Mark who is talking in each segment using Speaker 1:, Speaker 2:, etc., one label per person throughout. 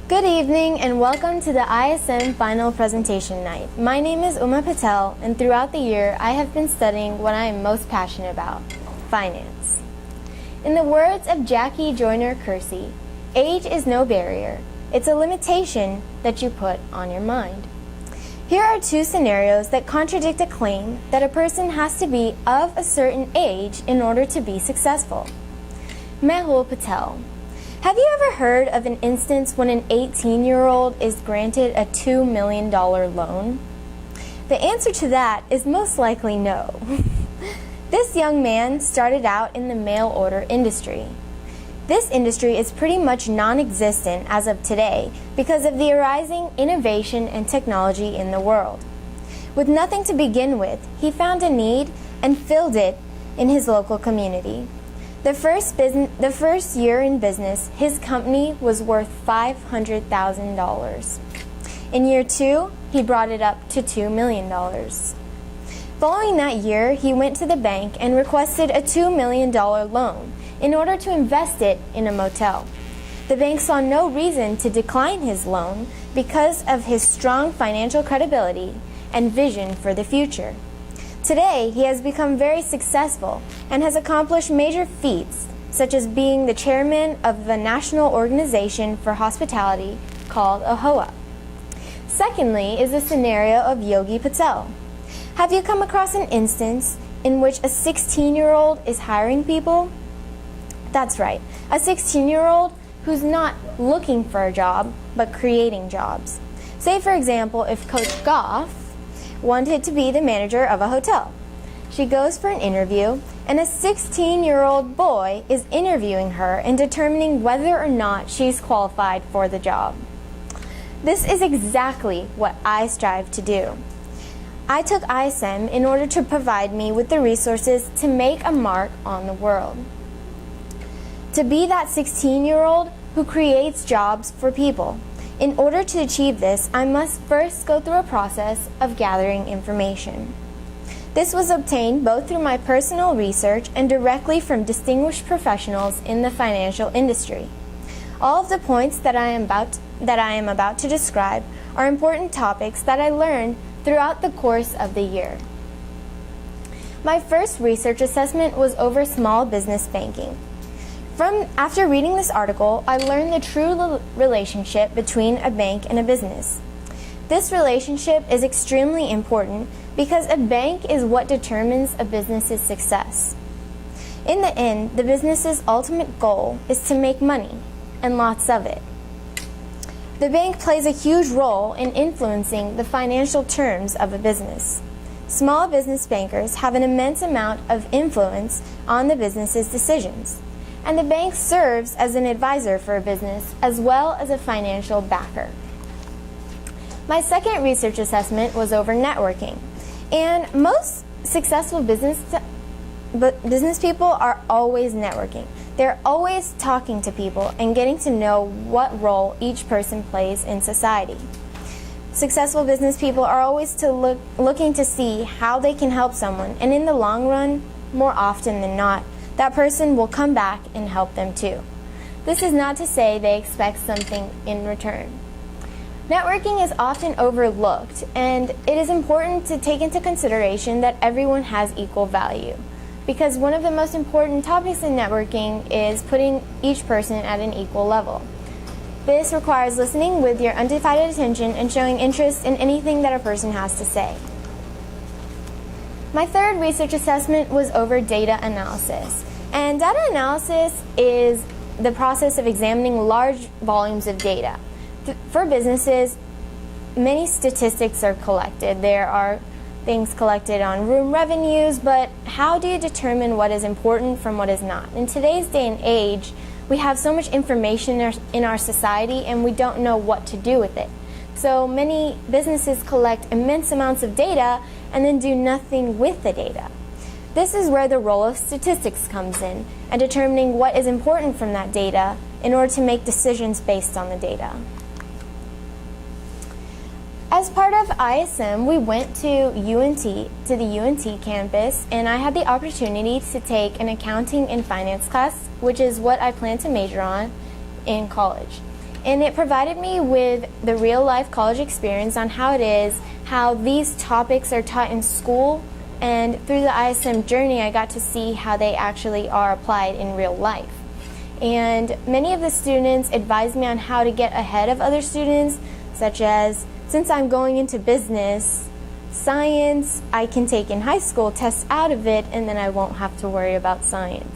Speaker 1: Good evening and welcome to the ISM Final Presentation Night. My name is Uma Patel, and throughout the year I have been studying what I am most passionate about, finance. In the words of Jackie Joyner Kersee, age is no barrier. It's a limitation that you put on your mind. Here are two scenarios that contradict a claim that a person has to be of a certain age in order to be successful. Mehul Patel. Have you ever heard of an instance when an 18-year-old is granted a $2 million loan? The answer to that is most likely no. This young man started out in the mail order industry. This industry is pretty much non-existent as of today because of the arising innovation and technology in the world. With nothing to begin with, he found a need and filled it in his local community. The first year in business, his company was worth $500,000. In year 2, he brought it up to $2 million. Following that year, he went to the bank and requested a $2 million loan in order to invest it in a motel. The bank saw no reason to decline his loan because of his strong financial credibility and vision for the future. Today, he has become very successful and has accomplished major feats, such as being the chairman of the National Organization for Hospitality called AHOA. Secondly is the scenario of Yogi Patel. Have you come across an instance in which a 16-year-old is hiring people? That's right, a 16-year-old who's not looking for a job, but creating jobs. Say, for example, if Coach Goff wanted to be the manager of a hotel. She goes for an interview, and a 16-year-old boy is interviewing her and determining whether or not she's qualified for the job. This is exactly what I strive to do. I took ISM in order to provide me with the resources to make a mark on the world. To be that 16-year-old who creates jobs for people. In order to achieve this, I must first go through a process of gathering information. This was obtained both through my personal research and directly from distinguished professionals in the financial industry. All of the points that I am about to describe are important topics that I learned throughout the course of the year. My first research assessment was over small business banking. After reading this article, I learned the true relationship between a bank and a business. This relationship is extremely important because a bank is what determines a business's success. In the end, the business's ultimate goal is to make money, and lots of it. The bank plays a huge role in influencing the financial terms of a business. Small business bankers have an immense amount of influence on the business's decisions. And the bank serves as an advisor for a business as well as a financial backer. My second research assessment was over networking. And most successful business people are always networking. They're always talking to people and getting to know what role each person plays in society. Successful business people are always looking to see how they can help someone, and in the long run, more often than not, that person will come back and help them too. This is not to say they expect something in return. Networking is often overlooked, and it is important to take into consideration that everyone has equal value, because one of the most important topics in networking is putting each person at an equal level. This requires listening with your undivided attention and showing interest in anything that a person has to say. My third research assessment was over data analysis. And data analysis is the process of examining large volumes of data. For businesses, many statistics are collected. There are things collected on room revenues, but how do you determine what is important from what is not? In today's day and age, we have so much information in our society and we don't know what to do with it. So many businesses collect immense amounts of data and then do nothing with the data. This is where the role of statistics comes in, and determining what is important from that data in order to make decisions based on the data. As part of ISM, we went to the UNT campus, and I had the opportunity to take an accounting and finance class, which is what I plan to major on in college. And it provided me with the real-life college experience on how it is, how these topics are taught in school, and through the ISM journey I got to see how they actually are applied in real life. And many of the students advised me on how to get ahead of other students, such as, since I'm going into business, science I can take in high school, test out of it, and then I won't have to worry about science.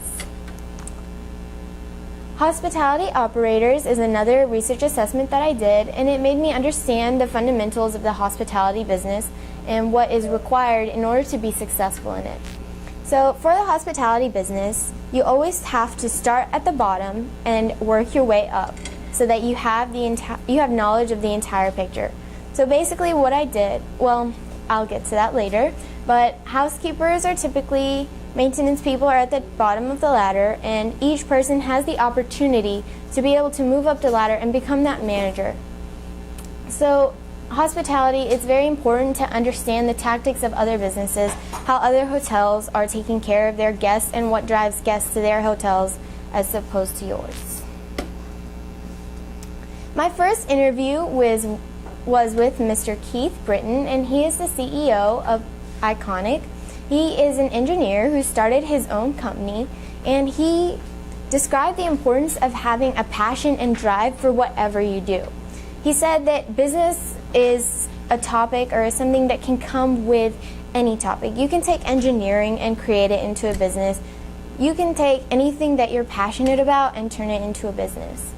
Speaker 1: Hospitality operators is another research assessment that I did, and it made me understand the fundamentals of the hospitality business and what is required in order to be successful in it. So for the hospitality business, you always have to start at the bottom and work your way up so that you have knowledge of the entire picture. So basically what I did, well, I'll get to that later, but housekeepers are typically, maintenance people are at the bottom of the ladder, and each person has the opportunity to be able to move up the ladder and become that manager. So hospitality, it's very important to understand the tactics of other businesses, how other hotels are taking care of their guests, and what drives guests to their hotels as opposed to yours. My first interview was with Mr. Keith Britton, and he is the CEO of Iconic. He is an engineer who started his own company, and he described the importance of having a passion and drive for whatever you do. He said that business is a topic or something that can come with any topic. You can take engineering and create it into a business. You can take anything that you're passionate about and turn it into a business.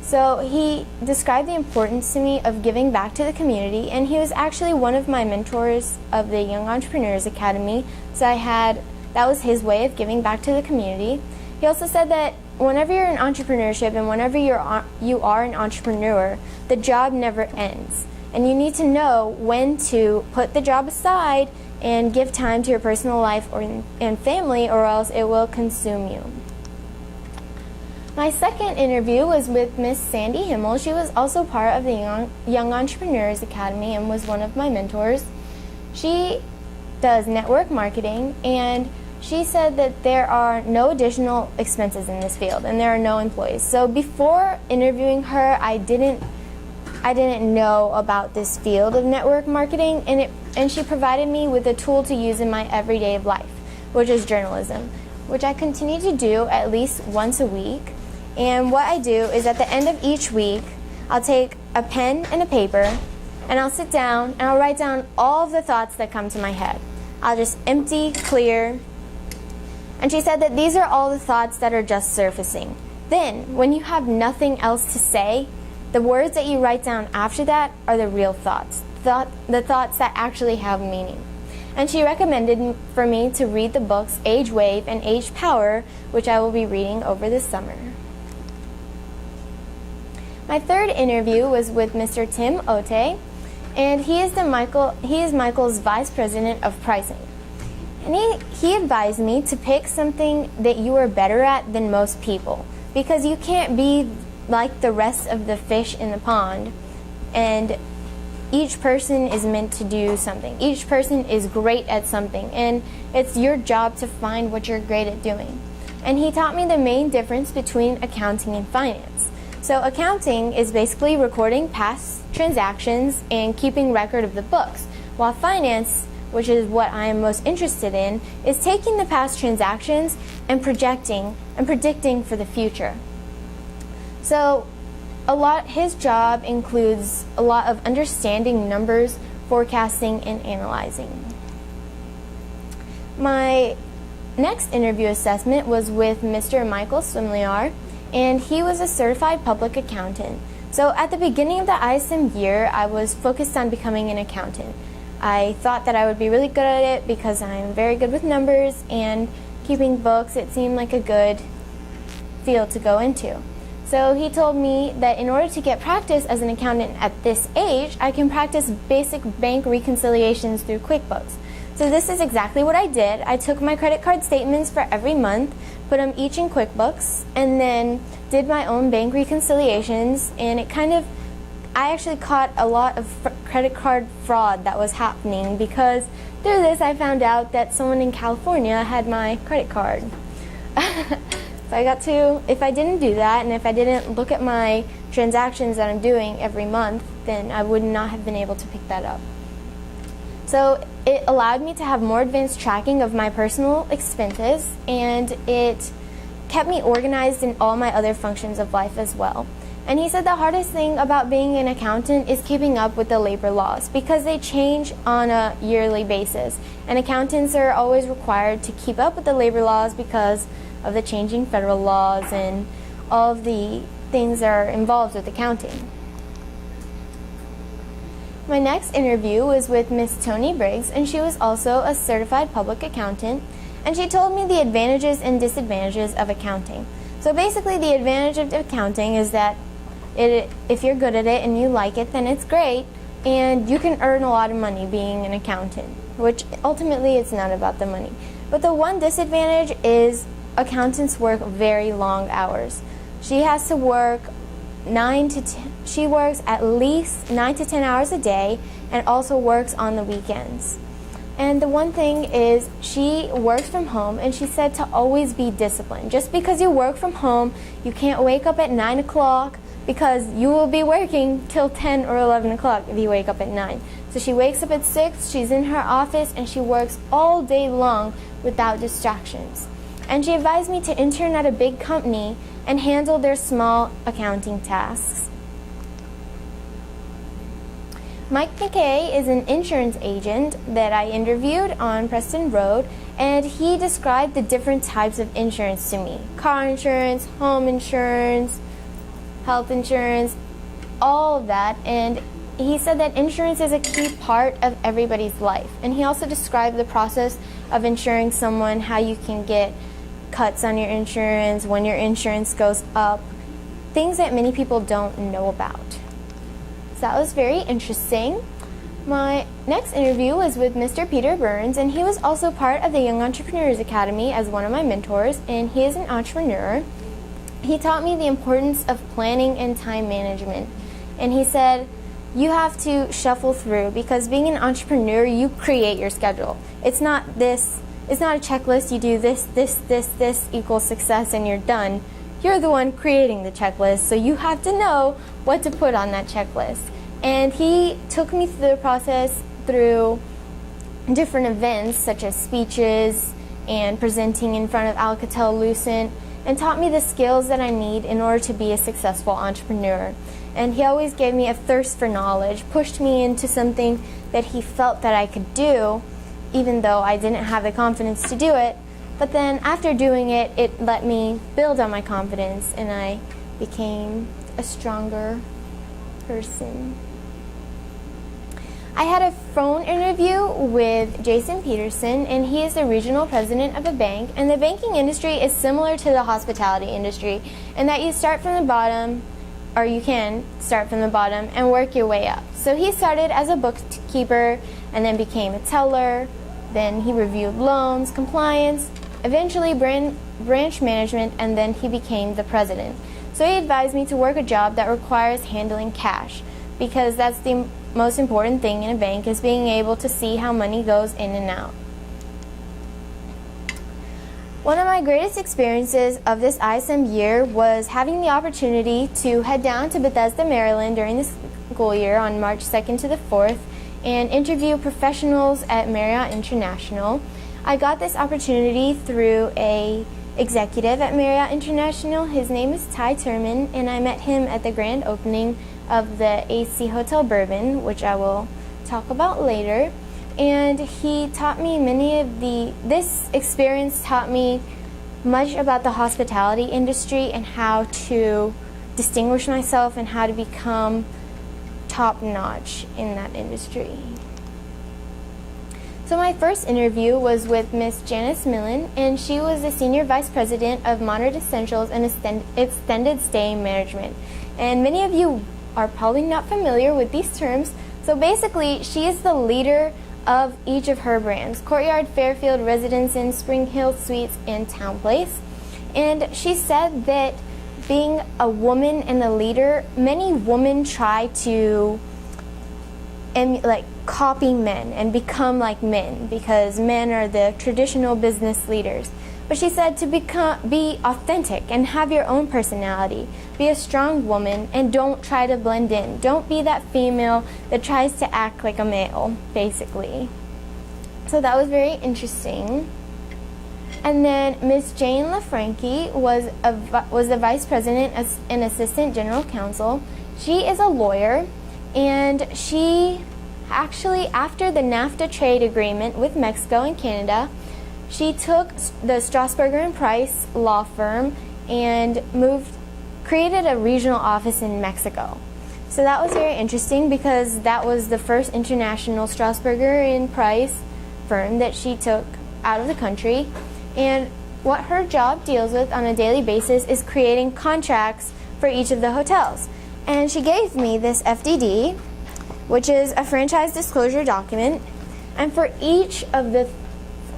Speaker 1: So he described the importance to me of giving back to the community, and he was actually one of my mentors of the Young Entrepreneurs Academy, so that was his way of giving back to the community. He also said that whenever you're in entrepreneurship and whenever you are an entrepreneur, the job never ends, and you need to know when to put the job aside and give time to your personal life and family, or else it will consume you. My second interview was with Miss Sandy Himmel. She was also part of the Young Entrepreneurs Academy and was one of my mentors. She does network marketing, and she said that there are no additional expenses in this field and there are no employees. So before interviewing her, I didn't know about this field of network marketing, and she provided me with a tool to use in my everyday life, which is journalism, which I continue to do at least once a week. And what I do is at the end of each week, I'll take a pen and a paper, and I'll sit down and I'll write down all of the thoughts that come to my head. I'll just empty, clear. And she said that these are all the thoughts that are just surfacing. Then, when you have nothing else to say, the words that you write down after that are the real thoughts, the thoughts that actually have meaning. And she recommended for me to read the books Age Wave and Age Power, which I will be reading over this summer. My third interview was with Mr. Tim Ote, and he is Michael's Vice President of Pricing. And he advised me to pick something that you are better at than most people, because you can't be like the rest of the fish in the pond, and each person is meant to do something. Each person is great at something, and it's your job to find what you're great at doing. And he taught me the main difference between accounting and finance. So accounting is basically recording past transactions and keeping record of the books, while finance, which is what I am most interested in, is taking the past transactions and projecting and predicting for the future. So his job includes a lot of understanding numbers, forecasting, and analyzing. My next interview assessment was with Mr. Michael Swimliar, and he was a certified public accountant. So at the beginning of the ISM year, I was focused on becoming an accountant. I thought that I would be really good at it because I'm very good with numbers, and keeping books, it seemed like a good field to go into. So he told me that in order to get practice as an accountant at this age, I can practice basic bank reconciliations through QuickBooks. So this is exactly what I did. I took my credit card statements for every month, put them each in QuickBooks, and then did my own bank reconciliations, and I actually caught a lot of credit card fraud that was happening, because through this I found out that someone in California had my credit card. If I didn't do that, and if I didn't look at my transactions that I'm doing every month, then I would not have been able to pick that up. So it allowed me to have more advanced tracking of my personal expenses, and it kept me organized in all my other functions of life as well. And he said the hardest thing about being an accountant is keeping up with the labor laws because they change on a yearly basis. And accountants are always required to keep up with the labor laws because of the changing federal laws and all of the things that are involved with accounting. My next interview was with Miss Tony Briggs, and she was also a certified public accountant, and she told me the advantages and disadvantages of accounting. So basically the advantage of accounting is that if you're good at it and you like it, then it's great, and you can earn a lot of money being an accountant, which ultimately it's not about the money. But the one disadvantage is accountants work very long hours. She has to work she works at least 9 to 10 hours a day and also works on the weekends. And the one thing is she works from home, and she said to always be disciplined. Just because you work from home, you can't wake up at 9 o'clock because you will be working till 10 or 11 o'clock if you wake up at 9. So she wakes up at 6, she's in her office, and she works all day long without distractions. And she advised me to intern at a big company and handle their small accounting tasks. Mike McKay is an insurance agent that I interviewed on Preston Road, and he described the different types of insurance to me. Car insurance, home insurance, health insurance, all of that. And he said that insurance is a key part of everybody's life. And he also described the process of insuring someone, how you can get cuts on your insurance, when your insurance goes up, things that many people don't know about. So that was very interesting. My next interview was with Mr. Peter Burns, and he was also part of the Young Entrepreneurs Academy as one of my mentors, and he is an entrepreneur. He taught me the importance of planning and time management. And he said, you have to shuffle through, because being an entrepreneur, you create your schedule. It's not a checklist, you do this equals success and you're done. You're the one creating the checklist, so you have to know what to put on that checklist. And he took me through the process through different events such as speeches and presenting in front of Alcatel-Lucent, and taught me the skills that I need in order to be a successful entrepreneur. And he always gave me a thirst for knowledge, pushed me into something that he felt that I could do, even though I didn't have the confidence to do it. But then after doing it, it let me build on my confidence, and I became a stronger person. I had a phone interview with Jason Peterson, and he is the regional president of a bank. And the banking industry is similar to the hospitality industry in that you start from the bottom, or you can start from the bottom and work your way up. So he started as a bookkeeper and then became a teller. Then he reviewed loans, compliance, eventually branch management, and then he became the president. So he advised me to work a job that requires handling cash, because that's the most important thing in a bank, is being able to see how money goes in and out. One of my greatest experiences of this ISM year was having the opportunity to head down to Bethesda, Maryland during the school year on March 2nd to the 4th and interview professionals at Marriott International. I got this opportunity through a executive at Marriott International. His name is Ty Turman, and I met him at the grand opening of the AC Hotel Bourbon, which I will talk about later. And he taught me this experience taught me much about the hospitality industry and how to distinguish myself and how to become top-notch in that industry. So my first interview was with Miss Janice Millen, and she was the Senior Vice President of Moderate Essentials and Extended Stay Management. And many of you are probably not familiar with these terms. So basically, she is the leader of each of her brands: Courtyard, Fairfield, Residence Inn, Spring Hill Suites, and Town Place. And she said that being a woman and a leader, many women try to copy men and become like men, because men are the traditional business leaders. But she said to be authentic and have your own personality. Be a strong woman and don't try to blend in. Don't be that female that tries to act like a male, basically. So that was very interesting. And then Miss Jane LaFranchi was the vice president and assistant general counsel. She is a lawyer, and she actually, after the NAFTA trade agreement with Mexico and Canada, she took the Strasburger and Price law firm and created a regional office in Mexico. So that was very interesting because that was the first international Strasburger and Price firm that she took out of the country. And what her job deals with on a daily basis is creating contracts for each of the hotels. And she gave me this FDD, which is a franchise disclosure document. And for each of the,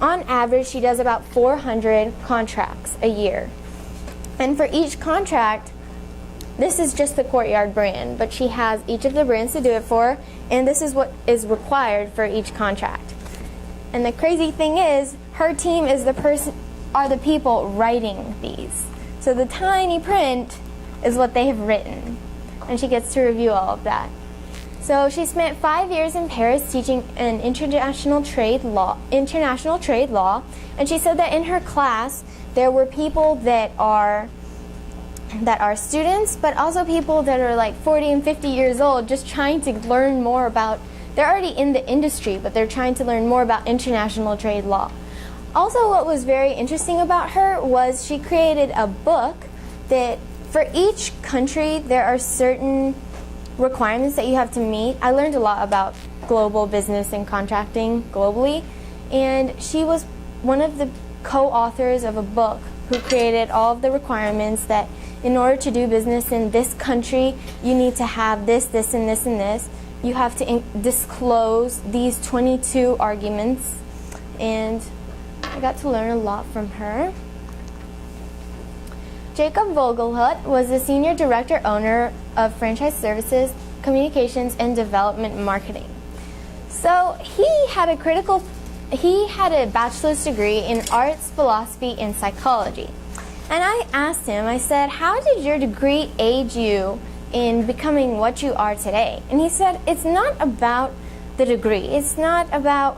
Speaker 1: on average, she does about 400 contracts a year. And for each contract, this is just the Courtyard brand, but she has each of the brands to do it for, and this is what is required for each contract. And the crazy thing is, her team is are the people writing these. So the tiny print is what they have written, and she gets to review all of that. So she spent 5 years in Paris teaching an international trade law, and she said that in her class there were people that are students, but also people that are like 40 and 50 years old just trying to learn more about, they're already in the industry, but they're trying to learn more about international trade law. Also, what was very interesting about her was she created a book that for each country there are certain requirements that you have to meet. I learned a lot about global business and contracting globally, and she was one of the co-authors of a book who created all of the requirements that in order to do business in this country, you need to have this, this, and this, and this. You have to disclose these 22 arguments, and I got to learn a lot from her. Jacob Vogelhut was the Senior Director Owner of Franchise Services, Communications, and Development Marketing. So he had a bachelor's degree in arts, philosophy, and psychology. And I asked him, I said, how did your degree aid you in becoming what you are today? And he said, it's not about the degree. It's not about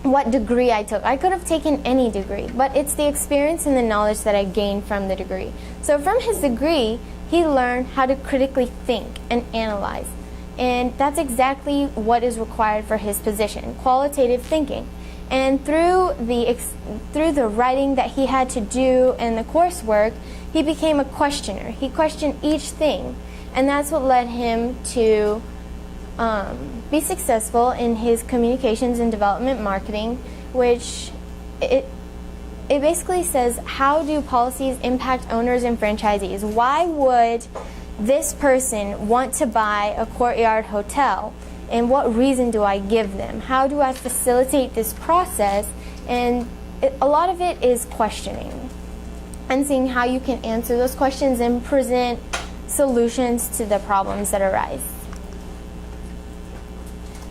Speaker 1: what degree I took. I could have taken any degree, but it's the experience and the knowledge that I gained from the degree. So from his degree, he learned how to critically think and analyze. And that's exactly what is required for his position, qualitative thinking. And through the writing that he had to do and the coursework, he became a questioner. He questioned each thing, and that's what led him to be successful in his communications and development marketing, which it basically says, how do policies impact owners and franchisees? Why would this person want to buy a Courtyard hotel? And what reason do I give them? How do I facilitate this process? And a lot of it is questioning and seeing how you can answer those questions and present solutions to the problems that arise.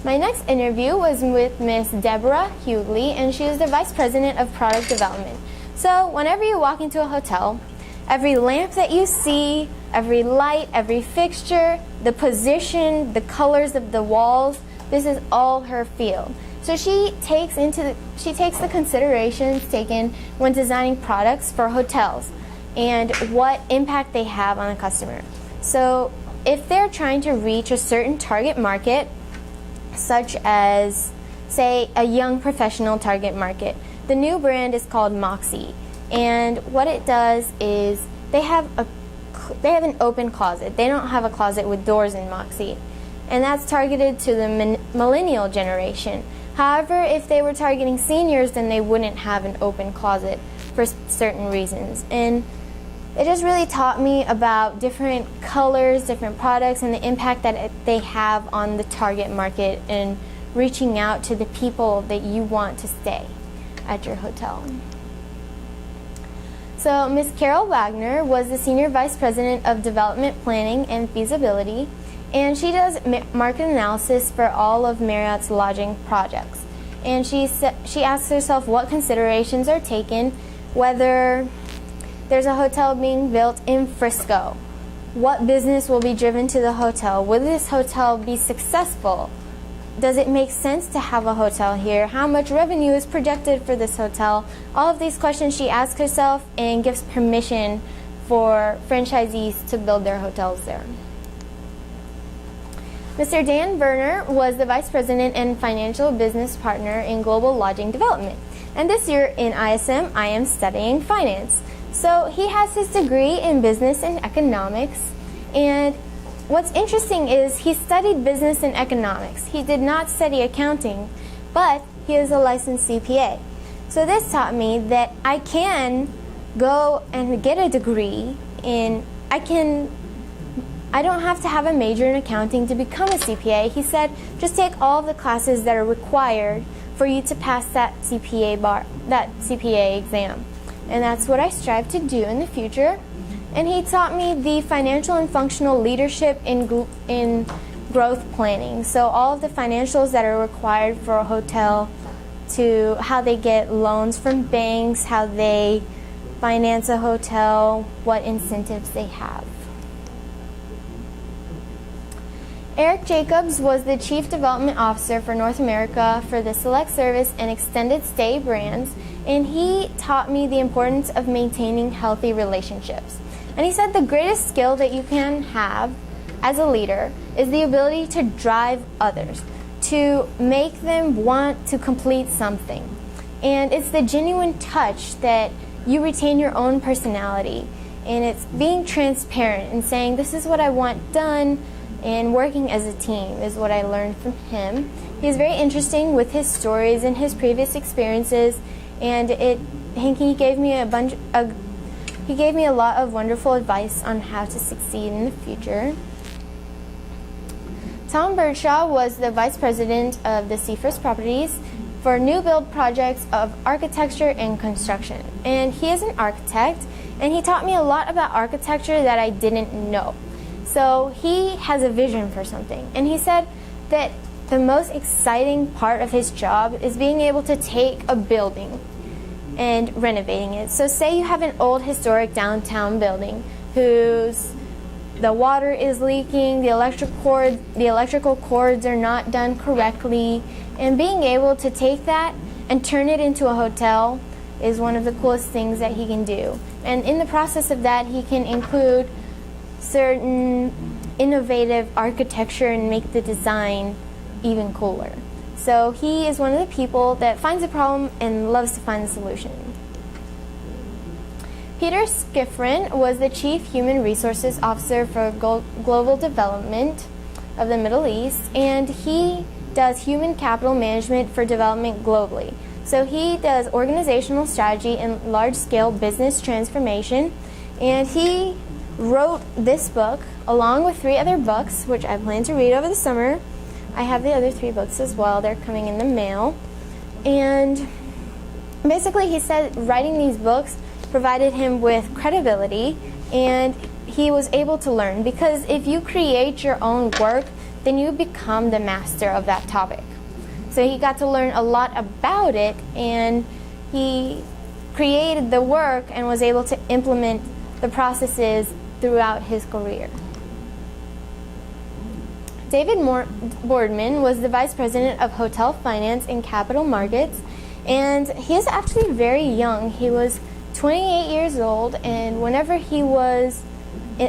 Speaker 1: My next interview was with Miss Deborah Hughley, and she is the Vice President of Product Development. So whenever you walk into a hotel, every lamp that you see, every light, every fixture, the position, the colors of the walls, this is all her field. So she takes the considerations taken when designing products for hotels and what impact they have on the customer. So if they're trying to reach a certain target market, such as, say, a young professional target market, the new brand is called Moxie. And what it does is they have an open closet. They don't have a closet with doors in Moxie. And that's targeted to the millennial generation. However, if they were targeting seniors, then they wouldn't have an open closet for certain reasons. And it just really taught me about different colors, different products, and the impact that they have on the target market and reaching out to the people that you want to stay at your hotel. So Ms. Carol Wagner was the Senior Vice President of Development Planning and Feasibility, and she does market analysis for all of Marriott's lodging projects. and she asks herself what considerations are taken, whether there's a hotel being built in Frisco. What business will be driven to the hotel? Will this hotel be successful? Does it make sense to have a hotel here? How much revenue is projected for this hotel? All of these questions she asks herself and gives permission for franchisees to build their hotels there. Mr. Dan Werner was the Vice President and Financial Business Partner in Global Lodging Development. And this year in ISM, I am studying finance. So he has his degree in business and economics. And what's interesting is he studied business and economics. He did not study accounting, but he is a licensed CPA. So this taught me that I can go and get a degree in, I don't have to have a major in accounting to become a CPA. He said, just take all of the classes that are required for you to pass that CPA exam. And that's what I strive to do in the future. And he taught me the financial and functional leadership in growth planning. So all of the financials that are required for a hotel, to how they get loans from banks, how they finance a hotel, what incentives they have. Eric Jacobs was the Chief Development Officer for North America for the Select Service and Extended Stay brands, and he taught me the importance of maintaining healthy relationships. And he said the greatest skill that you can have as a leader is the ability to drive others, to make them want to complete something. And it's the genuine touch that you retain your own personality, and it's being transparent and saying, this is what I want done, and working as a team is what I learned from him. He's very interesting with his stories and his previous experiences, and he gave me a lot of wonderful advice on how to succeed in the future. Tom Birdshaw was the Vice President of the Seafirst Properties for new build projects of architecture and construction. And he is an architect, and he taught me a lot about architecture that I didn't know. So he has a vision for something, and he said that the most exciting part of his job is being able to take a building and renovating it. So say you have an old historic downtown building whose the water is leaking, the electrical cords are not done correctly, and being able to take that and turn it into a hotel is one of the coolest things that he can do. And in the process of that, he can include certain innovative architecture and make the design even cooler. So he is one of the people that finds a problem and loves to find a solution. Peter Skifrin was the Chief Human Resources Officer for Global Development of the Middle East, and he does human capital management for development globally. So he does organizational strategy and large-scale business transformation, and he wrote this book along with 3 other books, which I plan to read over the summer. I have the other 3 books as well. They're coming in the mail. And basically he said writing these books provided him with credibility, and he was able to learn, because if you create your own work, then you become the master of that topic. So he got to learn a lot about it, and he created the work and was able to implement the processes throughout his career. David Boardman was the Vice President of Hotel Finance and Capital Markets, and he is actually very young. He was 28 years old, and whenever he was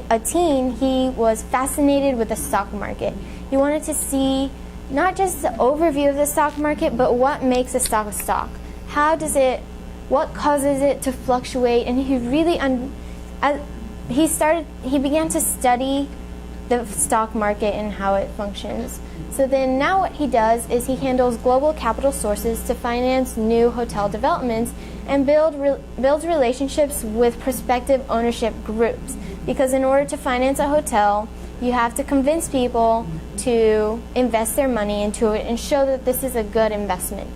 Speaker 1: a teen, he was fascinated with the stock market. He wanted to see not just the overview of the stock market, but what makes a stock a stock. What causes it to fluctuate? And he really he began to study the stock market and how it functions. So then now what he does is he handles global capital sources to finance new hotel developments and builds relationships with prospective ownership groups. Because in order to finance a hotel, you have to convince people to invest their money into it and show that this is a good investment.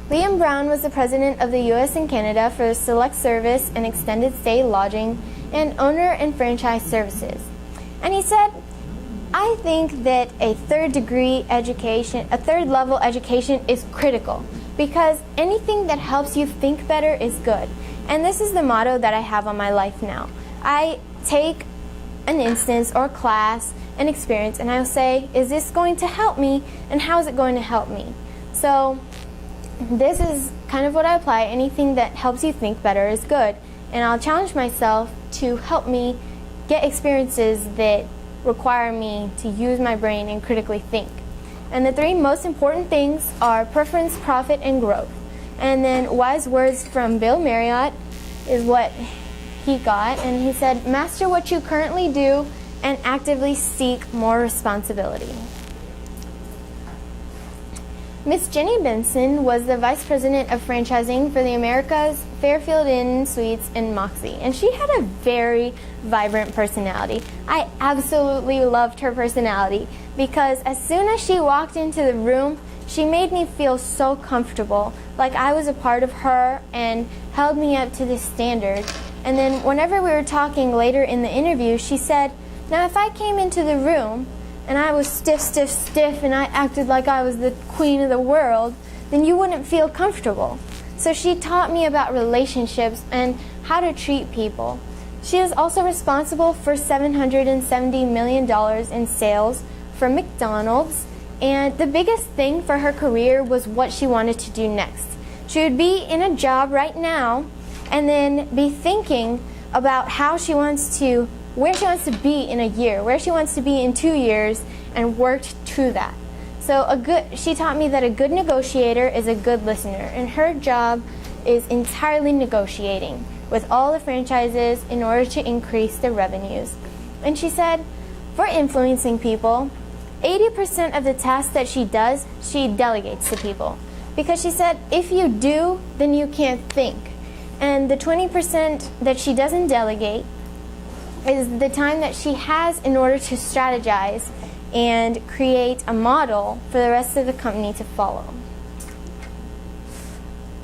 Speaker 1: Liam Brown was the president of the U.S. and Canada for Select Service and Extended Stay Lodging and Owner and Franchise Services. And he said I think that a third level education is critical because anything that helps you think better is good. And this is the motto that I have on my life now. I take an instance or class, an experience, and I'll say, is this going to help me and how is it going to help me? So this is kind of what I apply. Anything that helps you think better is good. And I'll challenge myself to help me get experiences that require me to use my brain and critically think. And the three most important things are preference, profit, and growth. And then wise words from Bill Marriott is what he got. And he said, master what you currently do and actively seek more responsibility. Miss Jenny Benson was the Vice President of Franchising for the Americas, Fairfield Inn Suites, and Moxie. And she had a very vibrant personality. I absolutely loved her personality because as soon as she walked into the room, she made me feel so comfortable, like I was a part of her and held me up to this standard. And then whenever we were talking later in the interview, she said, now if I came into the room and I was stiff, and I acted like I was the queen of the world, then you wouldn't feel comfortable. So she taught me about relationships and how to treat people. She is also responsible for $770 million in sales for McDonald's, and the biggest thing for her career was what she wanted to do next. She would be in a job right now and then be thinking about where she wants to be in a year, where she wants to be in 2 years, and worked to that. So she taught me that a good negotiator is a good listener, and her job is entirely negotiating with all the franchises in order to increase their revenues. And she said, for influencing people, 80% of the tasks that she does, she delegates to people. Because she said, if you do, then you can't think. And the 20% that she doesn't delegate is the time that she has in order to strategize and create a model for the rest of the company to follow.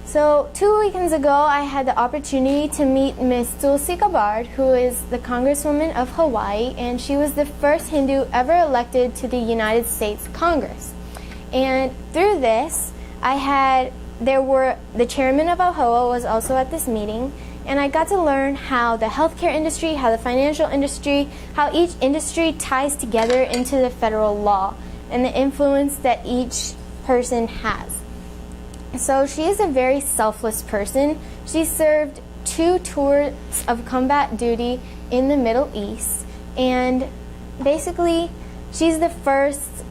Speaker 1: So 2 weekends ago, I had the opportunity to meet Miss Tulsi Gabbard, who is the Congresswoman of Hawaii, and she was the first Hindu ever elected to the United States Congress. And through this, the chairman of AHOA was also at this meeting, and I got to learn how the healthcare industry, how the financial industry, how each industry ties together into the federal law and the influence that each person has. So she is a very selfless person. She served 2 tours of combat duty in the Middle East, and basically she's the first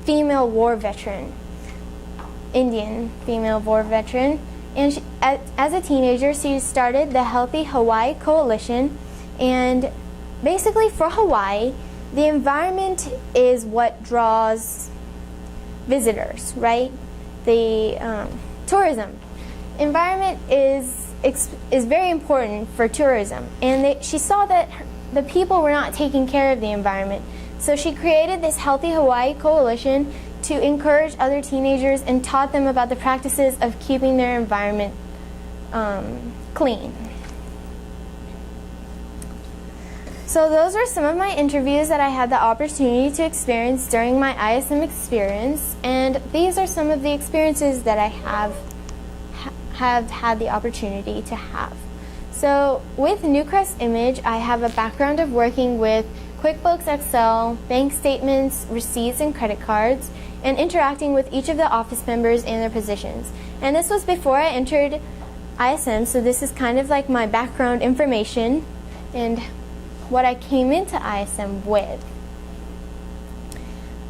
Speaker 1: female war veteran, Indian female war veteran. And as a teenager, she started the Healthy Hawaii Coalition. And basically for Hawaii, the environment is what draws visitors, right? The tourism. Environment is very important for tourism. And she saw that the people were not taking care of the environment. So she created this Healthy Hawaii Coalition to encourage other teenagers and taught them about the practices of keeping their environment clean. So those are some of my interviews that I had the opportunity to experience during my ISM experience, and these are some of the experiences that I have had the opportunity to have. So with Newcrest Image, I have a background of working with QuickBooks Excel, bank statements, receipts, and credit cards, and interacting with each of the office members and their positions. And this was before I entered ISM, so this is kind of like my background information and what I came into ISM with.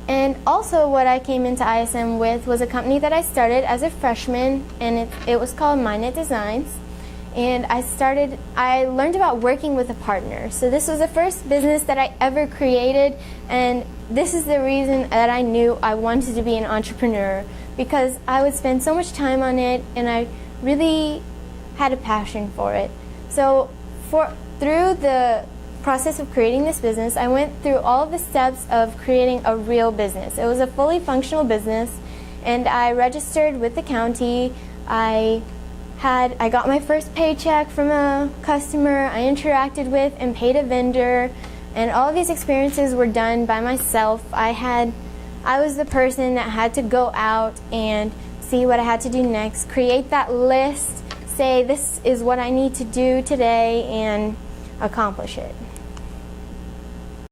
Speaker 1: And also what I came into ISM with was a company that I started as a freshman, and it was called Mindnet Designs. And I learned about working with a partner. So this was the first business that I ever created, and this is the reason that I knew I wanted to be an entrepreneur, because I would spend so much time on it and I really had a passion for it. So through the process of creating this business, I went through all of the steps of creating a real business. It was a fully functional business, and I registered with the county. I got my first paycheck from a customer I interacted with and paid a vendor. And all of these experiences were done by myself. I was the person that had to go out and see what I had to do next, create that list, say this is what I need to do today, and accomplish it.